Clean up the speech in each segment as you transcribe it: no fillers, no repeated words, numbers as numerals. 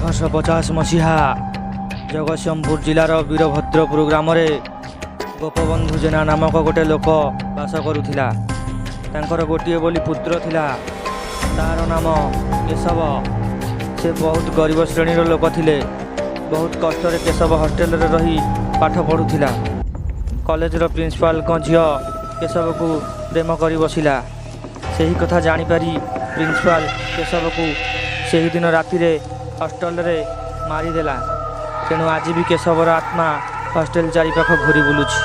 1850 ମସିହା ଜଗତସିଂହପୁର ଜିଲ୍ଲାର ବୀରଭଦ୍ରପୁର ଗ୍ରାମରେ ଗୋପବନ୍ଧୁ ଜେନା ନାମକ ଗୋଟେ ଲୋକ ବାସ କରୁଥିଲା। ତାଙ୍କର ଗୋଟିଏ ବୋଲି ପୁତ୍ର ଥିଲା, ତାର ନାମ କେଶବ। ସେ ବହୁତ ଗରିବ ଶ୍ରେଣୀର ଲୋକ ଥିଲେ। ବହୁତ କଷ୍ଟରେ କେଶବ ହଷ୍ଟେଲରେ ରହି ପାଠ ପଢ଼ୁଥିଲା। କଲେଜର ପ୍ରିନ୍ସିପାଲଙ୍କ ଝିଅ କେଶବକୁ ପ୍ରେମ କରି ବସିଲା। ସେହି କଥା ଜାଣିପାରି ପ୍ରିନ୍ସିପାଲ କେଶବକୁ ସେହିଦିନ ରାତିରେ ହଷ୍ଟେଲରେ ମାରିଦେଲା। ତେଣୁ ଆଜି ବି କେଶବର ଆତ୍ମା ହଷ୍ଟେଲ ଚାରିପାଖ ଘୁରି ବୁଲୁଛି।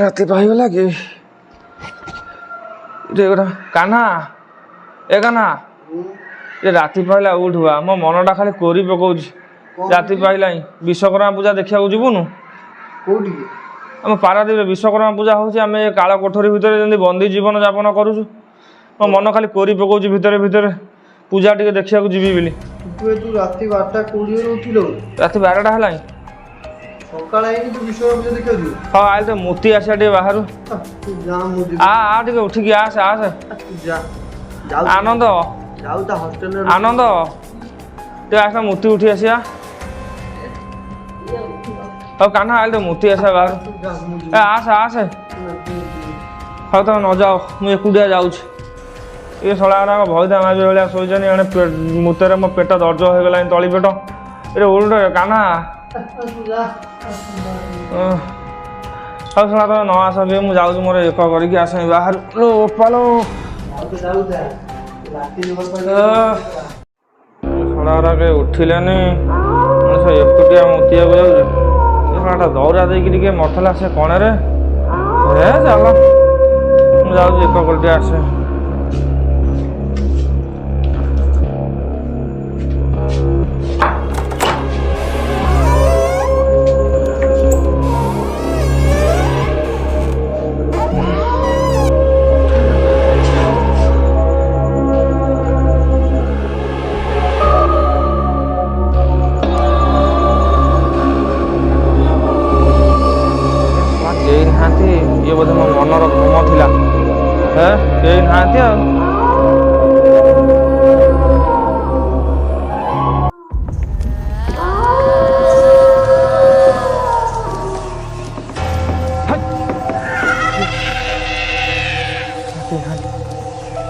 ରାତି ପାଇଗଲା କି କାହ୍ନା? ଏ କାହ୍ନା, ଏ ରାତି ପାଇଲା ଉଠୁଆ, ମୋ ମନଟା ଖାଲି କୋରି ପକଉଛି। ରାତି ପାଇଲାଣି, ବିଶ୍ୱକର୍ମା ପୂଜା ଦେଖିବାକୁ ଯିବୁନୁ? କୋଉଠିକି? ଆମ ପାରାଦ୍ୱୀପରେ ବିଶ୍ୱକର୍ମା ପୂଜା ହେଉଛି। ଆମେ ଏ କାଳ କୋଠରୀ ଭିତରେ ଯେମିତି ବନ୍ଦୀ ଜୀବନ ଯାପନ କରୁଛୁ। ମୋ ମନ ଖାଲି କୋରି ପକଉଛି ଭିତରେ ଭିତରେ ପୂଜା ଟିକେ ଦେଖିବାକୁ ଯିବି ବୋଲି। ତୁ ରାତି 12ଟା 20ରେ ଉଠିଲୁ? ରାତି 12ଟା ହେଲାଣି। ସକାଳେ ହେଇନି ତୁ ବିଶ୍ୱକର୍ମା ପୂଜା ଦେଖିବାକୁ ଯିବୁ? ହଁ, ଆଇଲେ ତ ମୋତି ଆସିବା ଟିକେ ବାହାରୁ। ତୁ ଯା, ମୁଁ ଯିବି। ଆ ଟିକେ ଉଠିକି ଆସେ ଆସେ। ତୁ ଯା। ଯାଉ ଆନନ୍ଦ, ଯାଉ ତା ହଷ୍ଟେଲରେ ଆନନ୍ଦ ଟିକେ ଆସ, ମୋତି ଉଠି ଆସିବା। ହଉ କାହ୍ନା, ଆଇଲେ ତ ମୋତି ଆସିବା ବାହାରୁ। ଏ ଆସେ ଆସେ। ହଉ ତମେ ନ ଯାଅ, ମୁଁ ଏକୁଟିଆ ଯାଉଛି। ଏ ଶଳା ଗୁଡ଼ାକ ଭଇଦା ମାଝି ଭଳିଆ ଶୋଇଛନ୍ତି। ଏଣେ ମୁତରେ ମୋ ପେଟ ଦର୍ଜ ହେଇଗଲାଣି, ତଳି ପେଟ। ଏରେ ଓଲଟ କାହ୍ନା। ହଉ ଶଳା ତମେ ନ ଆସ ବି, ମୁଁ ଯାଉଛି ମୋର ଏକ କରିକି ଆସ ବାହାରୁ। ଓପାଲୋ ଶଳା ଗୁଡ଼ା କେହି ଉଠିଲେନି। ମଣିଷ ଏକୁଟିଆ ମୁତିବାକୁ ଯାଉଛି। ଏ ଶଳାଟା ଦୌରା ଦେଇକି ଟିକେ ମଥଲା ସେ କଣରେ। ହେ ଚାଲ, ମୁଁ ଯାଉଛି ଏକ କରିକି ଆସେ। ଇଏ ବୋଧେ ମୋ ମନର ଭ୍ରମ ଥିଲା। ହେ କେହି ନାହାନ୍ତି ଆଉ।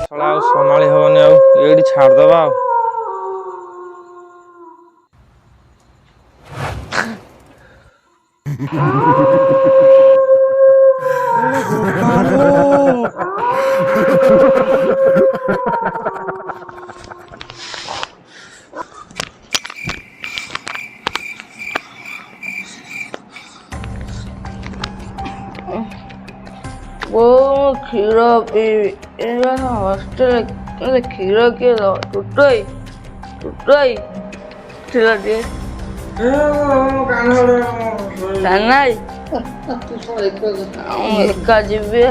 ଶଳା ଆଉ ସମ୍ଭାଳି ହବନି, ଆଉ ଏଇଠି ଛାଡ଼ିଦବା ଆଉ। କ୍ଷୀର ପିଇବି। ଏ ହଷ୍ଟେଲ କ୍ଷୀର କିଏ ଦବ? ଟୁଟୁଇ କ୍ଷୀର ଟିକେ ନାଇଁ, ମୁଁ ଏକା ଯିବି।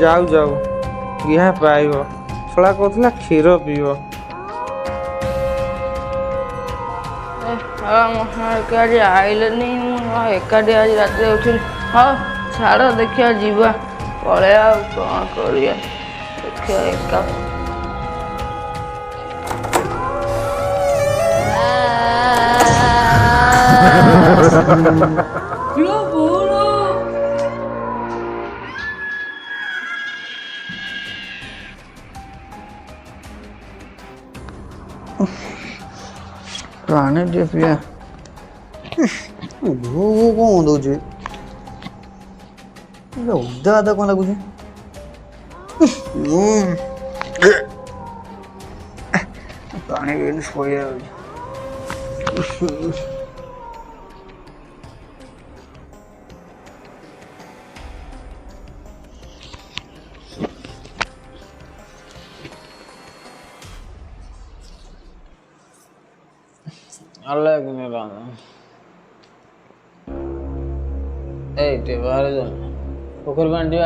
ଯାଉ ଯାଉ ଇହା ପାଇବ। ଶଳା କହୁଥିଲା କ୍ଷୀର ପିଇବ। ଏକାଠି ଆଇଲେନି, ମୁଁ ଏକାଠି ଆଜି ରାତିରେ ଉଠିଲି। ହଉ ଛାଡ଼, ଦେଖିବା ଯିବା, ପଳେଇବା ଆଉ କ'ଣ କରିବା। ଦେଖିବା ଏକା ପାଣି ଟିକେ ପିଆ। ଭୋ କ'ଣ ଦଉଛି? ଓଦା ଓଦା କ'ଣ ଲାଗୁଛି? ପାଣି ପିଇନି, ଶୋଇବା ଯାଉଛି। এইটে বাহারে যান পুকুর পানি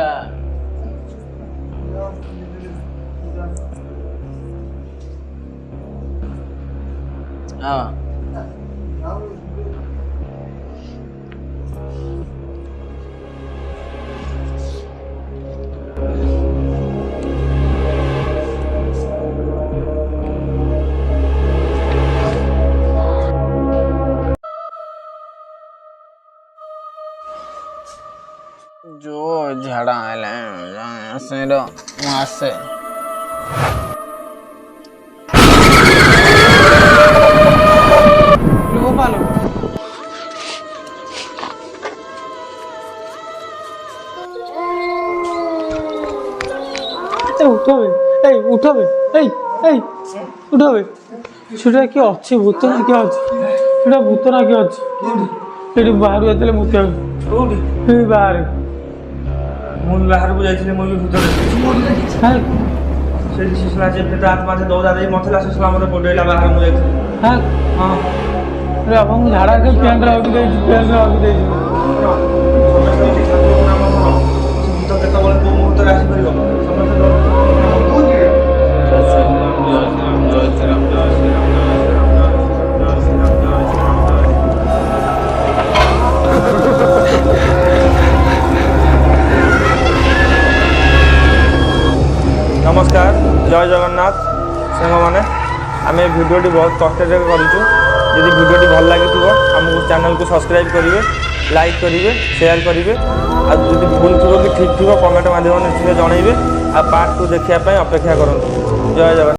जो झाड़ा आला से रो मासे गोपाल ଉଠବେ ଏଇ ଉଠବେ ଏଇ ଏଇ ଉଠବେ ସେଟା କିଏ ଅଛି ଭୂତ ନା କିଏ ଅଛି ସେଟା ଭୂତ ନା କିଏ ଅଛି ଏଠି ବାହାରୁ ଯାଇଥିଲେ ମୁତିଆ କୋଉଠି? ଏଇ ବାହାରେ ମୁଁ ବି ବାହାରକୁ ଯାଇଥିଲି, ମୁଁ ବି ଭୂତ ଦେଖିଛି। ହାଁ ସେଇଠି ଶିଶୁଲା ଯେ ପେଟ ହାତ ମାঝে ଦୌଡ଼ା ଦେଇ ମଥିଲା ଶିଶୁଲା ମୋତେ ପଡ଼େଇଲା ବାହାରେ ମୁଁ ଯାଇଥିଲି। ହାଁ ହଁ ଆପଣଙ୍କୁ ଝାଡ଼ା ସେ ପ୍ୟାଣ୍ଟ ରଖି ଦେଇଛି ପ୍ୟାଣ୍ଟ ରଖି ଦେଇଛି ସମସ୍ତେ ଏଠି ଠାକୁରଙ୍କ ନାମ କର। ସେ ଭୂତ କେତେବେଳେ କୋଉ ମୁହୂର୍ତ୍ତରେ ଆସିପାରିବ ସମସ୍ତେ नमस्कार जय जगन्नाथ सांग मैंने आम भिडियोटी बहुत कष्ट करूँ। यदि भिडियोटी भल लगी आमको चैनल को सब्सक्राइब करेंगे, लाइक करेंगे, शेयर करेंगे। आदि भूल थी कि ठीक थी कमेंट माध्यम निश्चित जनइबे। आ पार्ट 2 देखा अपेक्षा करूँ। जय जगन्नाथ।